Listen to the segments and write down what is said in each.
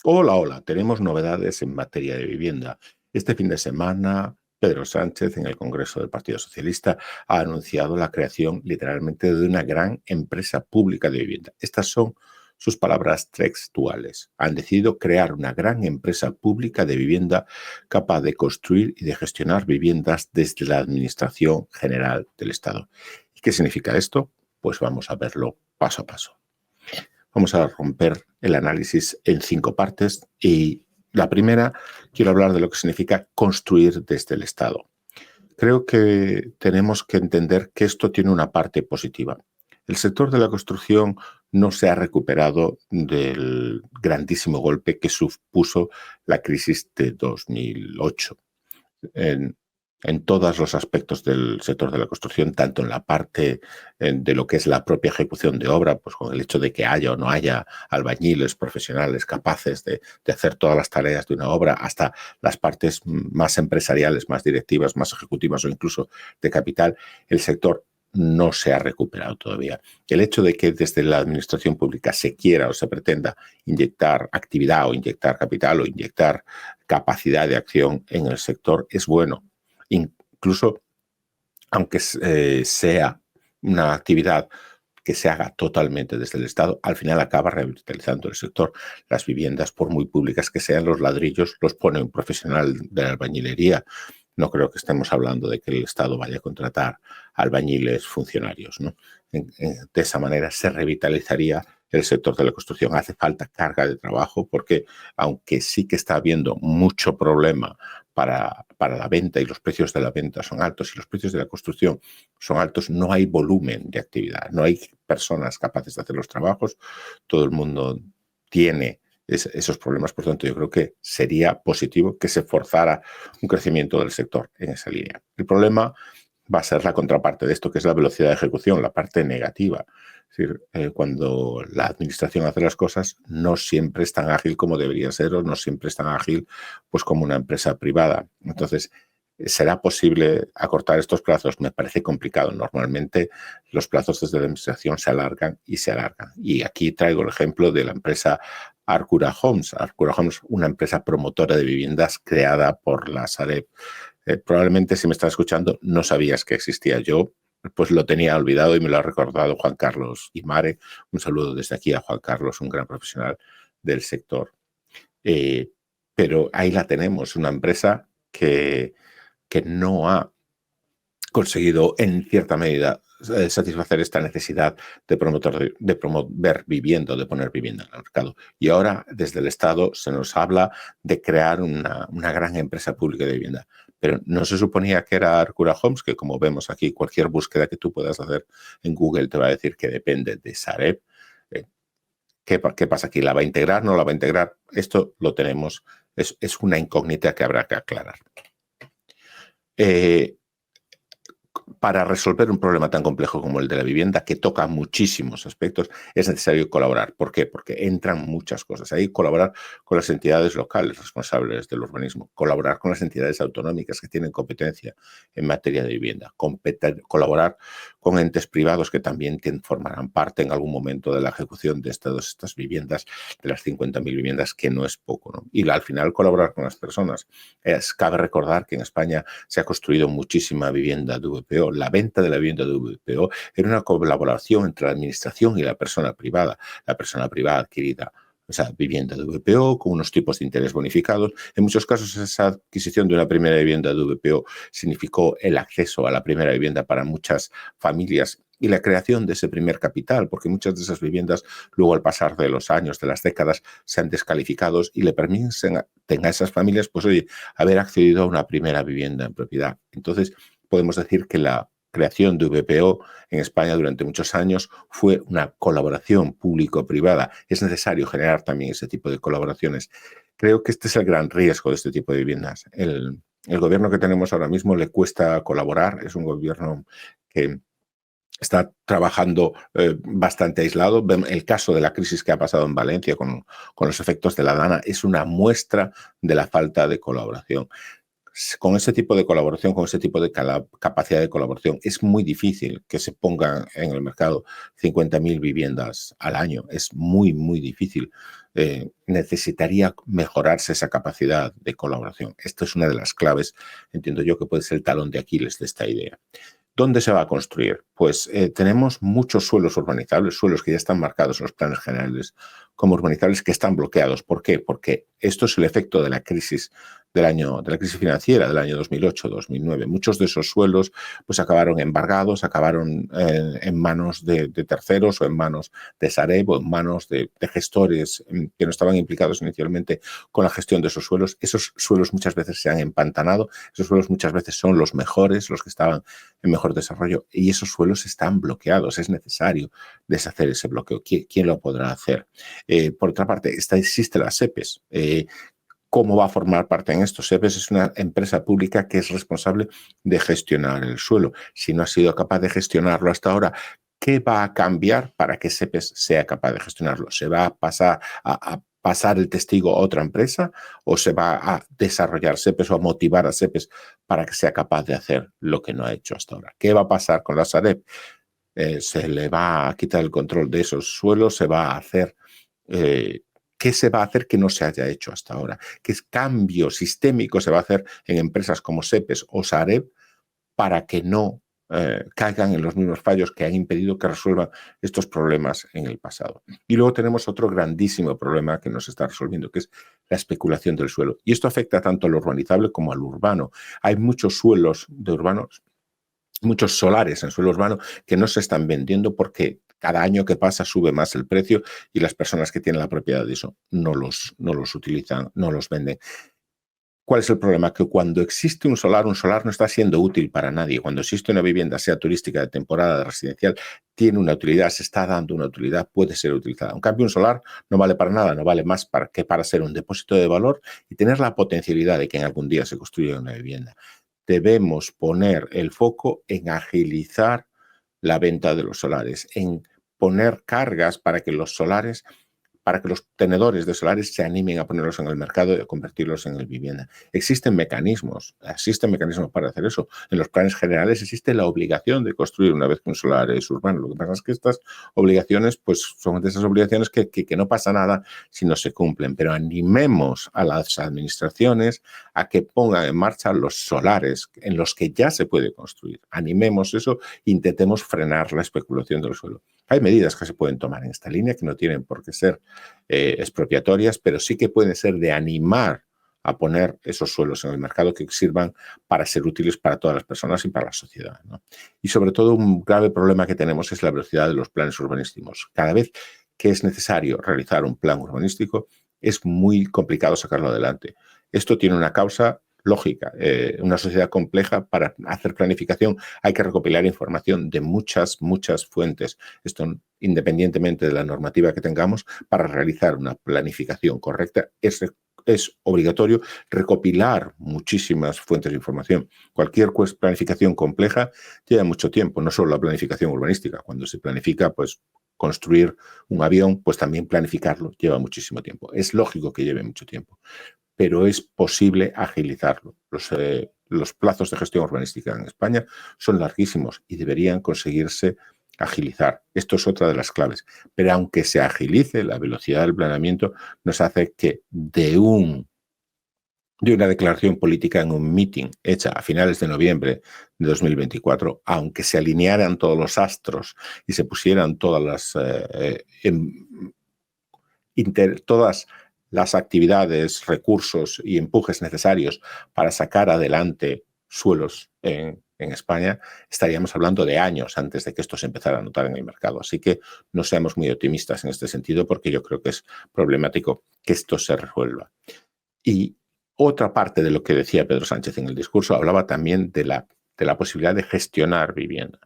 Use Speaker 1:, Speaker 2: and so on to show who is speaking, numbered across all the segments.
Speaker 1: Hola, hola, tenemos novedades en materia de vivienda. Este fin de semana, Pedro Sánchez, en el Congreso del Partido Socialista, ha anunciado la creación literalmente de una gran empresa pública de vivienda. Estas son sus palabras textuales. Han decidido crear una gran empresa pública de vivienda capaz de construir y de gestionar viviendas desde la Administración General del Estado. ¿Y qué significa esto? Pues vamos a verlo paso a paso. Vamos a romper el análisis en 5 partes y la primera, quiero hablar de lo que significa construir desde el Estado. Creo que tenemos que entender que esto tiene una parte positiva. El sector de la construcción no se ha recuperado del grandísimo golpe que supuso la crisis de 2008. En, en todos los aspectos del sector de la construcción, tanto en la parte de lo que es la propia ejecución de obra, pues con el hecho de que haya o no haya albañiles profesionales capaces de hacer todas las tareas de una obra, hasta las partes más empresariales, más directivas, más ejecutivas o incluso de capital, el sector no se ha recuperado todavía. El hecho de que desde la administración pública se quiera o se pretenda inyectar actividad o inyectar capital o inyectar capacidad de acción en el sector es bueno. Incluso aunque sea una actividad que se haga totalmente desde el Estado, al final acaba revitalizando el sector. Las viviendas, por muy públicas que sean, los ladrillos los pone un profesional de la albañilería. No creo que estemos hablando de que el Estado vaya a contratar albañiles funcionarios, ¿no? De esa manera se revitalizaría el sector de la construcción. Hace falta carga de trabajo porque, aunque sí que está habiendo mucho problema para la venta y los precios de la venta son altos y los precios de la construcción son altos, no hay volumen de actividad, no hay personas capaces de hacer los trabajos, todo el mundo tiene esos problemas, por tanto yo creo que sería positivo que se forzara un crecimiento del sector en esa línea. El problema va a ser la contraparte de esto, que es la velocidad de ejecución, la parte negativa. Es decir, cuando la administración hace las cosas, no siempre es tan ágil como debería ser o no siempre es tan ágil pues, como una empresa privada. Entonces, ¿será posible acortar estos plazos? Me parece complicado. Normalmente los plazos desde la administración se alargan y se alargan. Y aquí traigo el ejemplo de la empresa Arcura Homes. Arcura Homes, una empresa promotora de viviendas creada por la Sareb. Probablemente si me estás escuchando no sabías que existía. Yo pues lo tenía olvidado y me lo ha recordado Juan Carlos Imare. Un saludo desde aquí a Juan Carlos, un gran profesional del sector. Eh, pero ahí la tenemos, una empresa que no ha conseguido en cierta medida satisfacer esta necesidad de promover vivienda, de poner vivienda en el mercado. Y ahora desde el Estado se nos habla de crear una gran empresa pública de vivienda. Pero no se suponía que era Arcura Homes, que como vemos aquí, cualquier búsqueda que tú puedas hacer en Google te va a decir que depende de Sareb. ¿Qué pasa aquí? ¿La va a integrar? ¿No la va a integrar? Esto lo tenemos. Es una incógnita que habrá que aclarar. Para resolver un problema tan complejo como el de la vivienda, que toca muchísimos aspectos, es necesario colaborar. ¿Por qué? Porque entran muchas cosas. Hay que colaborar con las entidades locales responsables del urbanismo, colaborar con las entidades autonómicas que tienen competencia en materia de vivienda, colaborar con entes privados que también formarán parte en algún momento de la ejecución de estas viviendas, de las 50.000 viviendas, que no es poco, ¿no? Y al final colaborar con las personas. Cabe recordar que en España se ha construido muchísima vivienda de VPO. La venta de la vivienda de VPO era una colaboración entre la administración y la persona privada. La persona privada adquirida vivienda de VPO con unos tipos de interés bonificados. En muchos casos esa adquisición de una primera vivienda de VPO significó el acceso a la primera vivienda para muchas familias y la creación de ese primer capital, porque muchas de esas viviendas luego al pasar de los años, de las décadas, se han descalificado y le permiten a esas familias, pues oye, haber accedido a una primera vivienda en propiedad. Entonces, podemos decir que la creación de VPO en España durante muchos años fue una colaboración público-privada. Es necesario generar también ese tipo de colaboraciones. Creo que este es el gran riesgo de este tipo de viviendas. El gobierno que tenemos ahora mismo le cuesta colaborar, es un gobierno que está trabajando bastante aislado. El caso de la crisis que ha pasado en Valencia con los efectos de la DANA es una muestra de la falta de colaboración. con ese tipo de colaboración, con ese tipo de capacidad de colaboración, es muy difícil que se pongan en el mercado 50.000 viviendas al año. Es muy, muy difícil. Necesitaría mejorarse esa capacidad de colaboración. Esto es una de las claves, entiendo yo, que puede ser el talón de Aquiles de esta idea. ¿Dónde se va a construir? Pues tenemos muchos suelos urbanizables, suelos que ya están marcados en los planes generales como urbanizables que están bloqueados. ¿Por qué? Porque esto es el efecto de la crisis de la crisis financiera del año 2008-2009. Muchos de esos suelos pues acabaron embargados, acabaron en manos de terceros o en manos de Sareb o en manos de gestores que no estaban implicados inicialmente con la gestión de esos suelos. Esos suelos muchas veces se han empantanado, esos suelos muchas veces son los mejores, los que estaban en mejor desarrollo, y esos suelos están bloqueados. Es necesario deshacer ese bloqueo. ¿Quién lo podrá hacer? Por otra parte, existe la SEPES. ¿Cómo va a formar parte en esto? SEPES es una empresa pública que es responsable de gestionar el suelo. Si no ha sido capaz de gestionarlo hasta ahora, ¿qué va a cambiar para que SEPES sea capaz de gestionarlo? ¿Se va a pasar el testigo a otra empresa o se va a desarrollar SEPES o a motivar a SEPES para que sea capaz de hacer lo que no ha hecho hasta ahora? ¿Qué va a pasar con la Sareb? Se le va a quitar el control de esos suelos, se va a hacer... ¿Qué se va a hacer que no se haya hecho hasta ahora? ¿Qué cambio sistémico se va a hacer en empresas como SEPES o Sareb para que no caigan en los mismos fallos que han impedido que resuelvan estos problemas en el pasado? Y luego tenemos otro grandísimo problema que nos está resolviendo, que es la especulación del suelo. Y esto afecta tanto al urbanizable como al urbano. Hay muchos suelos de urbanos, muchos solares en suelo urbano que no se están vendiendo porque cada año que pasa sube más el precio y las personas que tienen la propiedad de eso no los utilizan, no los venden. ¿Cuál es el problema? Que cuando existe un solar no está siendo útil para nadie. Cuando existe una vivienda, sea turística, de temporada, de residencial, tiene una utilidad, se está dando una utilidad, puede ser utilizada. En cambio, un solar no vale para nada, no vale más que para ser un depósito de valor y tener la potencialidad de que en algún día se construya una vivienda. Debemos poner el foco en agilizar la venta de los solares, en poner cargas para que los tenedores de solares se animen a ponerlos en el mercado y a convertirlos en vivienda. Existen mecanismos para hacer eso. En los planes generales existe la obligación de construir una vez que un solar es urbano. Lo que pasa es que estas obligaciones pues, son de esas obligaciones que no pasa nada si no se cumplen, pero animemos a las administraciones a que pongan en marcha los solares en los que ya se puede construir. Animemos eso e intentemos frenar la especulación del suelo. Hay medidas que se pueden tomar en esta línea que no tienen por qué ser expropiatorias, pero sí que pueden ser de animar a poner esos suelos en el mercado que sirvan para ser útiles para todas las personas y para la sociedad, ¿no? Y sobre todo un grave problema que tenemos es la velocidad de los planes urbanísticos. Cada vez que es necesario realizar un plan urbanístico es muy complicado sacarlo adelante. Esto tiene una causa lógica. Una sociedad compleja, para hacer planificación hay que recopilar información de muchas fuentes. Esto, independientemente de la normativa que tengamos, para realizar una planificación correcta es obligatorio recopilar muchísimas fuentes de información. Cualquier planificación compleja lleva mucho tiempo, no solo la planificación urbanística. Cuando se planifica, pues construir un avión, pues también planificarlo lleva muchísimo tiempo. Es lógico que lleve mucho tiempo, pero es posible agilizarlo. Los plazos de gestión urbanística en España son larguísimos y deberían conseguirse agilizar. Esto es otra de las claves. Pero aunque se agilice, la velocidad del planeamiento nos hace que de una declaración política en un meeting hecha a finales de noviembre de 2024, aunque se alinearan todos los astros y se pusieran todas las actividades, recursos y empujes necesarios para sacar adelante suelos en España, estaríamos hablando de años antes de que esto se empezara a notar en el mercado. Así que no seamos muy optimistas en este sentido, porque yo creo que es problemático que esto se resuelva. Y otra parte de lo que decía Pedro Sánchez en el discurso hablaba también de la posibilidad de gestionar vivienda.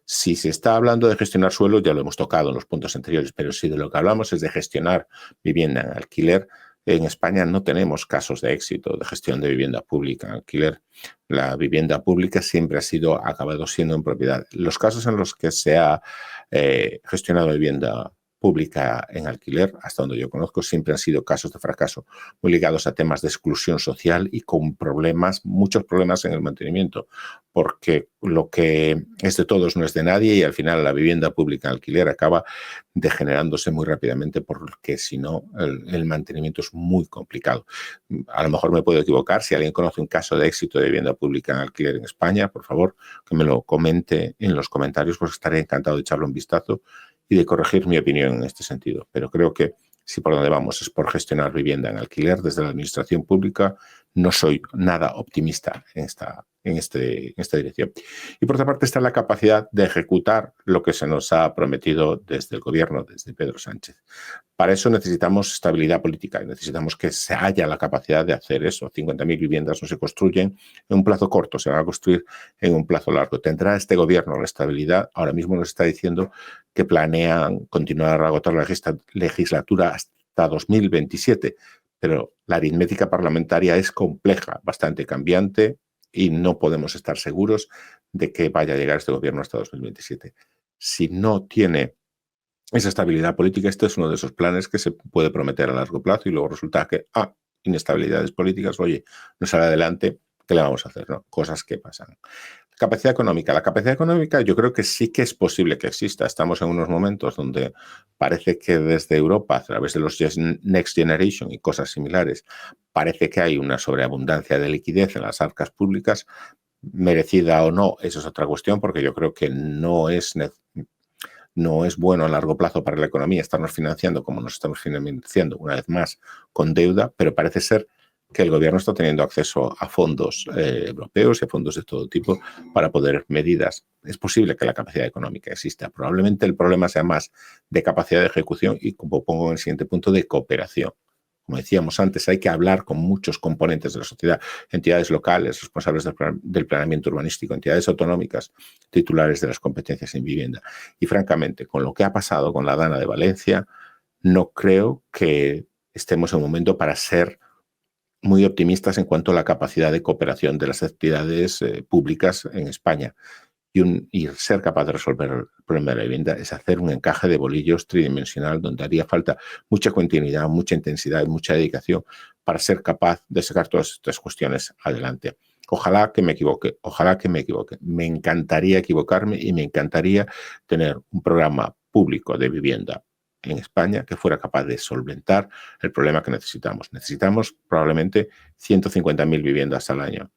Speaker 1: Si se está hablando de gestionar suelo, ya lo hemos tocado en los puntos anteriores, pero si de lo que hablamos es de gestionar vivienda en alquiler, en España no tenemos casos de éxito de gestión de vivienda pública en alquiler. La vivienda pública siempre acabado siendo en propiedad. Los casos en los que se ha gestionado vivienda pública en alquiler, hasta donde yo conozco, siempre han sido casos de fracaso muy ligados a temas de exclusión social y con problemas, muchos problemas en el mantenimiento, porque lo que es de todos no es de nadie y al final la vivienda pública en alquiler acaba degenerándose muy rápidamente porque si no el mantenimiento es muy complicado. A lo mejor me puedo equivocar. Si alguien conoce un caso de éxito de vivienda pública en alquiler en España, por favor, que me lo comente en los comentarios, pues estaré encantado de echarle un vistazo y de corregir mi opinión en este sentido. Pero creo que si por donde vamos es por gestionar vivienda en alquiler desde la administración pública, no soy nada optimista en esta dirección. Y por otra parte está la capacidad de ejecutar lo que se nos ha prometido desde el gobierno, desde Pedro Sánchez. Para eso necesitamos estabilidad política y necesitamos que se haya la capacidad de hacer eso. 50.000 viviendas no se construyen en un plazo corto, se van a construir en un plazo largo. ¿Tendrá este gobierno la estabilidad? Ahora mismo nos está diciendo que planean continuar a agotar la legislatura hasta 2027, pero la aritmética parlamentaria es compleja, bastante cambiante y no podemos estar seguros de que vaya a llegar este gobierno hasta 2027. Si no tiene esa estabilidad política, este es uno de esos planes que se puede prometer a largo plazo y luego resulta que, inestabilidades políticas, oye, no sale adelante, ¿qué le vamos a hacer? ¿No? Cosas que pasan. Capacidad económica. La capacidad económica yo creo que sí que es posible que exista. Estamos en unos momentos donde parece que desde Europa, a través de los Next Generation y cosas similares, parece que hay una sobreabundancia de liquidez en las arcas públicas, merecida o no, eso es otra cuestión, porque yo creo que no es bueno a largo plazo para la economía estarnos financiando como nos estamos financiando una vez más con deuda, pero parece ser que el gobierno está teniendo acceso a fondos europeos y a fondos de todo tipo para poder medidas. Es posible que la capacidad económica exista. Probablemente el problema sea más de capacidad de ejecución y, como pongo en el siguiente punto, de cooperación. Como decíamos antes, hay que hablar con muchos componentes de la sociedad, entidades locales, responsables del planeamiento urbanístico, entidades autonómicas, titulares de las competencias en vivienda. Y francamente, con lo que ha pasado con la Dana de Valencia, no creo que estemos en un momento para ser muy optimistas en cuanto a la capacidad de cooperación de las entidades públicas en España. Y ser capaz de resolver el problema de la vivienda es hacer un encaje de bolillos tridimensional donde haría falta mucha continuidad, mucha intensidad y mucha dedicación para ser capaz de sacar todas estas cuestiones adelante. Ojalá que me equivoque, ojalá que me equivoque. Me encantaría equivocarme y me encantaría tener un programa público de vivienda en España que fuera capaz de solventar el problema que necesitamos. Necesitamos probablemente 150.000 viviendas al año.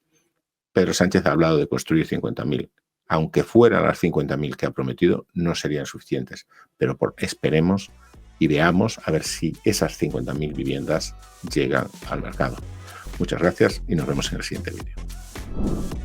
Speaker 1: Pedro Sánchez ha hablado de construir 50.000. Aunque fueran las 50.000 que ha prometido, no serían suficientes. Pero esperemos y veamos a ver si esas 50.000 viviendas llegan al mercado. Muchas gracias y nos vemos en el siguiente vídeo.